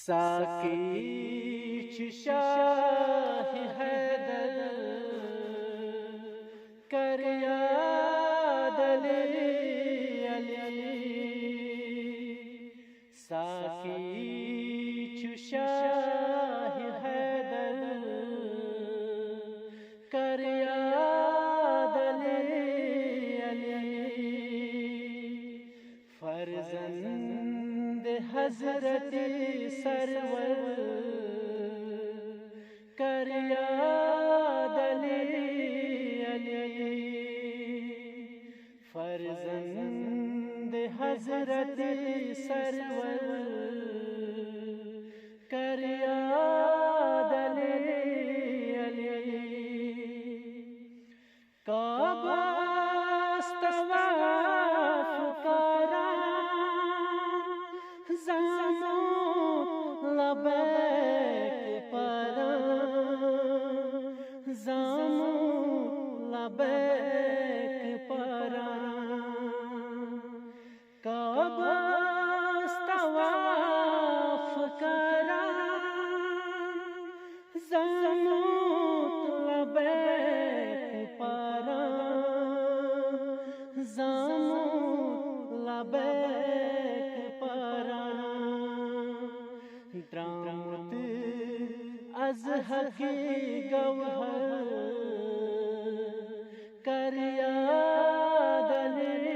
ساقی چو شاہ حیدر کر یاد علی ساقی چو شاہ حیدر کر یاد علی فرزند حضرت سرور کر یاد علی فرزند حضرت سرور کر یاد علی کعبہ طواف کران زامو لبیک پران زامو لبیک پران کعبہ طواف کران زامو لبیک پران زامو لبیک پران درامت از حقی گوہر کر یاد علی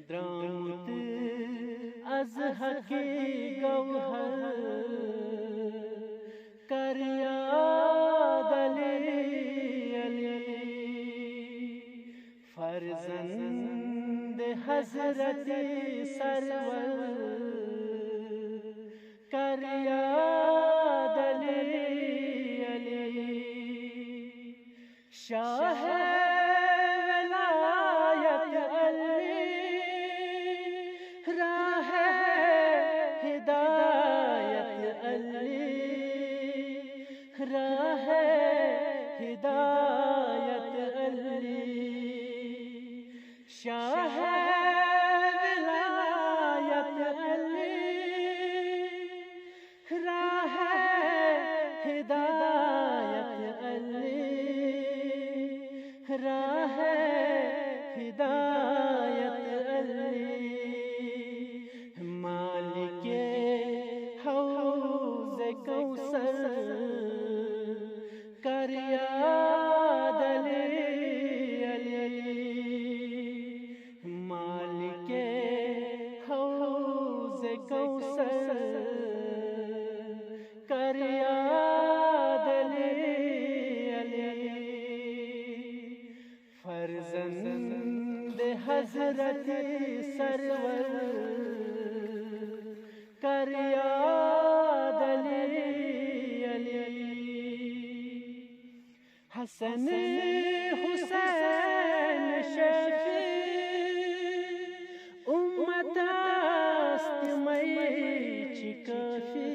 درامت از حقی گوہر کر یاد علی فرزند حضرت سرور کر یاد علی شاہ ولایت علی راہ ہدایت علی راہ ہدایت علی شاہ ولایت علی راہ ہدایت علی راہ ہدایت علی مالک حوض کوثر کر یاد علی مالک حوض کوثر کر یاد علی فرزند حضرت سرور کر یاد علی حسن حسین شفیع امت است میچ کافی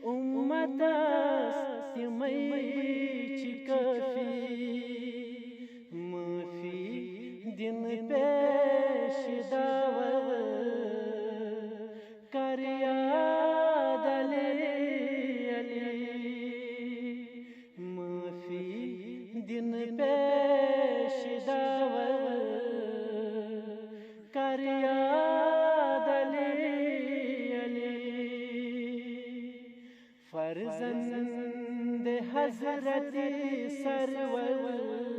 امت است میچ کافی معافی دن پیش دعوت کر یاد علی معافی دن پیش دعوت کر یاد علی فرزند حضرت سرور